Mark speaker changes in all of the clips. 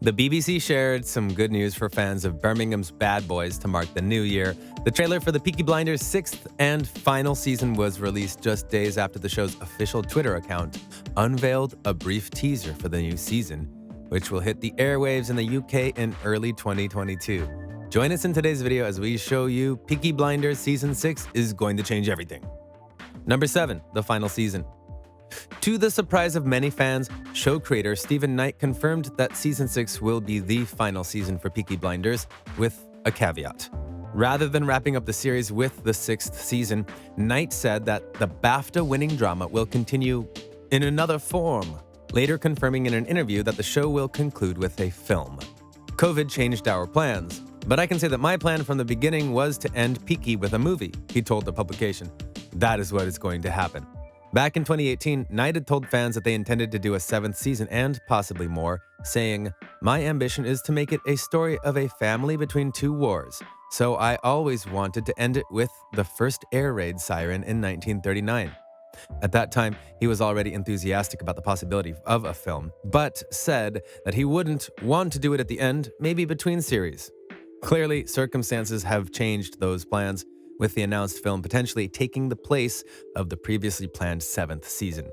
Speaker 1: The BBC shared some good news for fans of Birmingham's Bad Boys to mark the new year. The trailer for the Peaky Blinders' 6th and final season was released just days after the show's official Twitter account unveiled a brief teaser for the new season, which will hit the airwaves in the UK in early 2022. Join us in today's video as we show you Peaky Blinders Season 6 is going to change everything. Number 7, the final season. To the surprise of many fans, show creator Stephen Knight confirmed that Season 6 will be the final season for Peaky Blinders, with a caveat. Rather than wrapping up the series with the 6th season, Knight said that the BAFTA-winning drama will continue in another form, later confirming in an interview that the show will conclude with a film. COVID changed our plans, but I can say that my plan from the beginning was to end Peaky with a movie, he told the publication. That is what is going to happen. Back in 2018, Knight had told fans that they intended to do a 7th season and possibly more, saying, "My ambition is to make it a story of a family between two wars, so I always wanted to end it with the first air raid siren in 1939. At that time, he was already enthusiastic about the possibility of a film, but said that he wouldn't want to do it at the end, maybe between series. Clearly, circumstances have changed those plans, with the announced film potentially taking the place of the previously planned 7th season.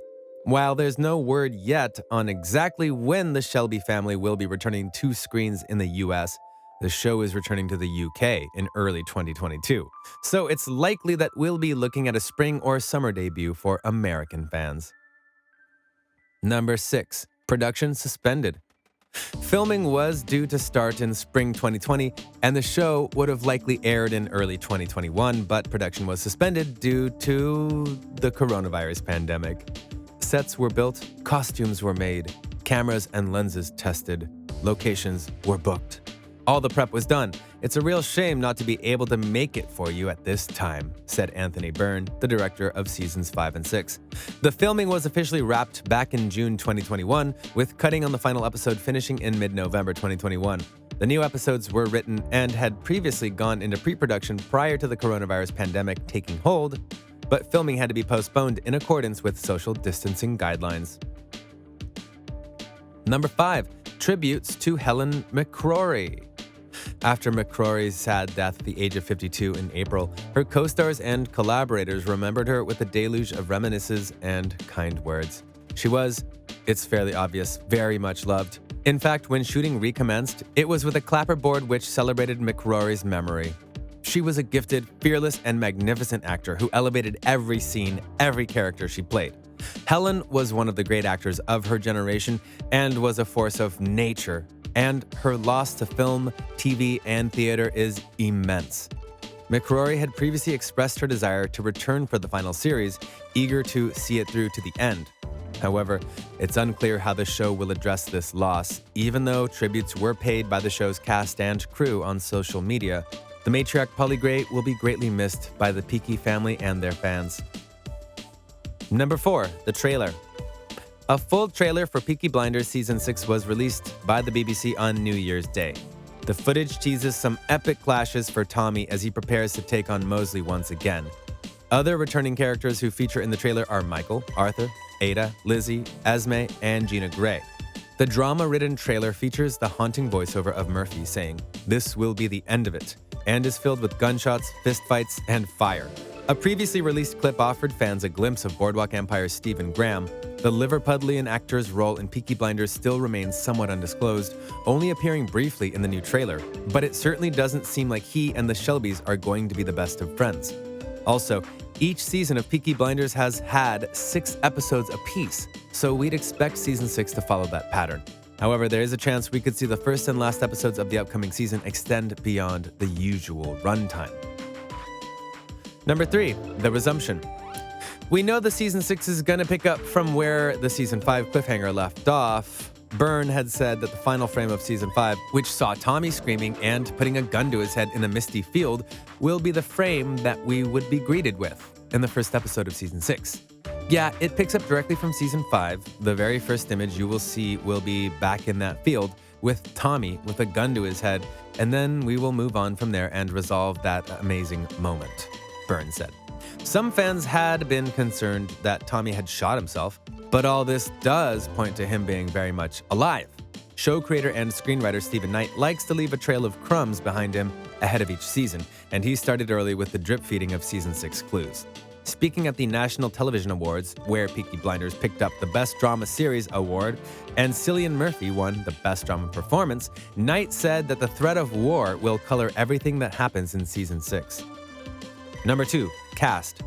Speaker 1: While there's no word yet on exactly when the Shelby family will be returning to screens in the US, the show is returning to the UK in early 2022. So it's likely that we'll be looking at a spring or summer debut for American fans. Number 6, production suspended. Filming was due to start in spring 2020, and the show would have likely aired in early 2021, but production was suspended due to the coronavirus pandemic. Sets were built, costumes were made, cameras and lenses tested, locations were booked. All the prep was done. It's a real shame not to be able to make it for you at this time, said Anthony Byrne, the director of seasons 5 and 6. The filming was officially wrapped back in June 2021, with cutting on the final episode finishing in mid-November 2021. The new episodes were written and had previously gone into pre-production prior to the coronavirus pandemic taking hold, but filming had to be postponed in accordance with social distancing guidelines. Number 5, tributes to Helen McCrory. After McCrory's sad death at the age of 52 in April, her co-stars and collaborators remembered her with a deluge of reminiscences and kind words. She was, it's fairly obvious, very much loved. In fact, when shooting recommenced, it was with a clapperboard which celebrated McCrory's memory. She was a gifted, fearless, and magnificent actor who elevated every scene, every character she played. Helen was one of the great actors of her generation and was a force of nature, and her loss to film, TV, and theater is immense. McCrory had previously expressed her desire to return for the final series, eager to see it through to the end. However, it's unclear how the show will address this loss, even though tributes were paid by the show's cast and crew on social media. The matriarch Polly Gray will be greatly missed by the Peaky family and their fans. Number 4, the trailer. A full trailer for Peaky Blinders Season 6 was released by the BBC on New Year's Day. The footage teases some epic clashes for Tommy as he prepares to take on Mosley once again. Other returning characters who feature in the trailer are Michael, Arthur, Ada, Lizzie, Esme, and Gina Gray. The drama-ridden trailer features the haunting voiceover of Murphy saying, "This will be the end of it," and is filled with gunshots, fistfights, and fire. A previously released clip offered fans a glimpse of Boardwalk Empire's Stephen Graham. The Liverpudlian actor's role in Peaky Blinders still remains somewhat undisclosed, only appearing briefly in the new trailer, but it certainly doesn't seem like he and the Shelbys are going to be the best of friends. Also, each season of Peaky Blinders has had 6 episodes apiece, so we'd expect Season 6 to follow that pattern. However, there is a chance we could see the first and last episodes of the upcoming season extend beyond the usual runtime. Number 3, the resumption. We know the Season 6 is going to pick up from where the Season 5 cliffhanger left off. Byrne had said that the final frame of Season 5, which saw Tommy screaming and putting a gun to his head in a misty field, will be the frame that we would be greeted with in the first episode of Season 6. Yeah, it picks up directly from Season 5. The very first image you will see will be back in that field with Tommy with a gun to his head, and then we will move on from there and resolve that amazing moment, Byrne said. Some fans had been concerned that Tommy had shot himself, but all this does point to him being very much alive. Show creator and screenwriter Stephen Knight likes to leave a trail of crumbs behind him ahead of each season, and he started early with the drip feeding of Season 6 clues. Speaking at the National Television Awards, where Peaky Blinders picked up the Best Drama Series award and Cillian Murphy won the Best Drama Performance, Knight said that the threat of war will color everything that happens in Season 6. Number 2. Cast.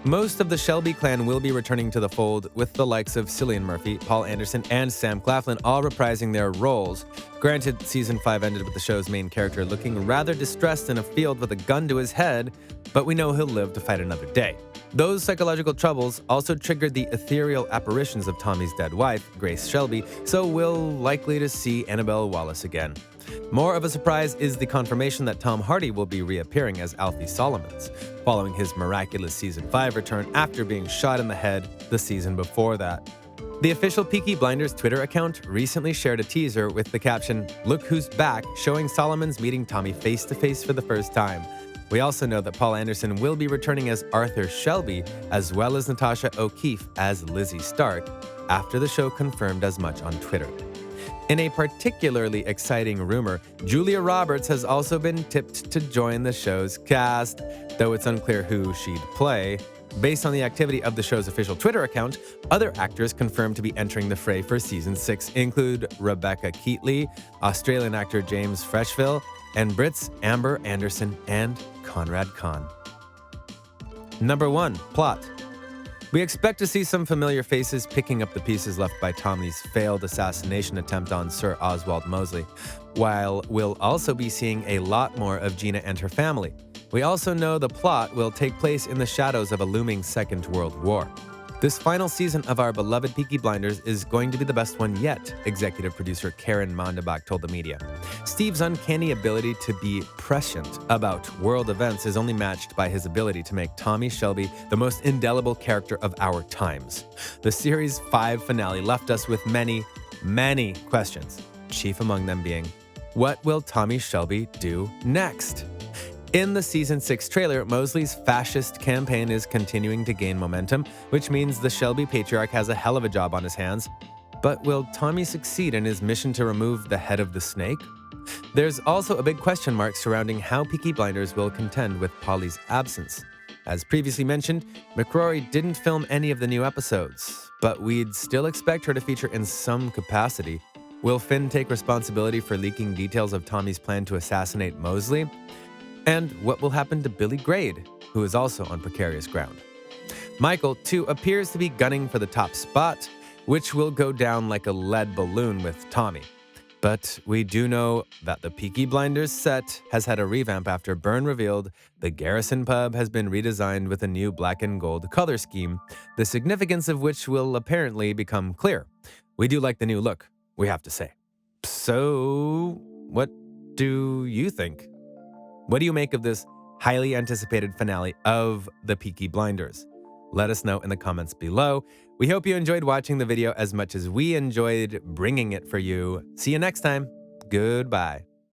Speaker 1: Most of the Shelby clan will be returning to the fold, with the likes of Cillian Murphy, Paul Anderson, and Sam Claflin all reprising their roles. Granted, Season 5 ended with the show's main character looking rather distressed in a field with a gun to his head, but we know he'll live to fight another day. Those psychological troubles also triggered the ethereal apparitions of Tommy's dead wife, Grace Shelby, so we'll likely to see Annabelle Wallis again. More of a surprise is the confirmation that Tom Hardy will be reappearing as Alfie Solomons, following his miraculous Season 5 return after being shot in the head the season before that. The official Peaky Blinders Twitter account recently shared a teaser with the caption, "Look who's back," showing Solomons meeting Tommy face-to-face for the first time. We also know that Paul Anderson will be returning as Arthur Shelby, as well as Natasha O'Keefe as Lizzie Stark, after the show confirmed as much on Twitter. In a particularly exciting rumor, Julia Roberts has also been tipped to join the show's cast, though it's unclear who she'd play. Based on the activity of the show's official Twitter account, other actors confirmed to be entering the fray for Season 6 include Rebecca Keatley, Australian actor James Freshville, and Brits Amber Anderson and Conrad Kahn. Number 1. Plot. We expect to see some familiar faces picking up the pieces left by Tommy's failed assassination attempt on Sir Oswald Mosley, while we'll also be seeing a lot more of Gina and her family. We also know the plot will take place in the shadows of a looming Second World War. This final season of our beloved Peaky Blinders is going to be the best one yet, executive producer Karen Mondebach told the media. Steve's uncanny ability to be prescient about world events is only matched by his ability to make Tommy Shelby the most indelible character of our times. The Series 5 finale left us with many, many questions, chief among them being, what will Tommy Shelby do next? In the Season 6 trailer, Mosley's fascist campaign is continuing to gain momentum, which means the Shelby patriarch has a hell of a job on his hands. But will Tommy succeed in his mission to remove the head of the snake? There's also a big question mark surrounding how Peaky Blinders will contend with Polly's absence. As previously mentioned, McCrory didn't film any of the new episodes, but we'd still expect her to feature in some capacity. Will Finn take responsibility for leaking details of Tommy's plan to assassinate Mosley? And what will happen to Billy Grade, who is also on precarious ground? Michael, too, appears to be gunning for the top spot, which will go down like a lead balloon with Tommy. But we do know that the Peaky Blinders set has had a revamp after Byrne revealed the Garrison pub has been redesigned with a new black and gold color scheme, the significance of which will apparently become clear. We do like the new look, we have to say. So, what do you think? What do you make of this highly anticipated finale of the Peaky Blinders? Let us know in the comments below. We hope you enjoyed watching the video as much as we enjoyed bringing it for you. See you next time. Goodbye.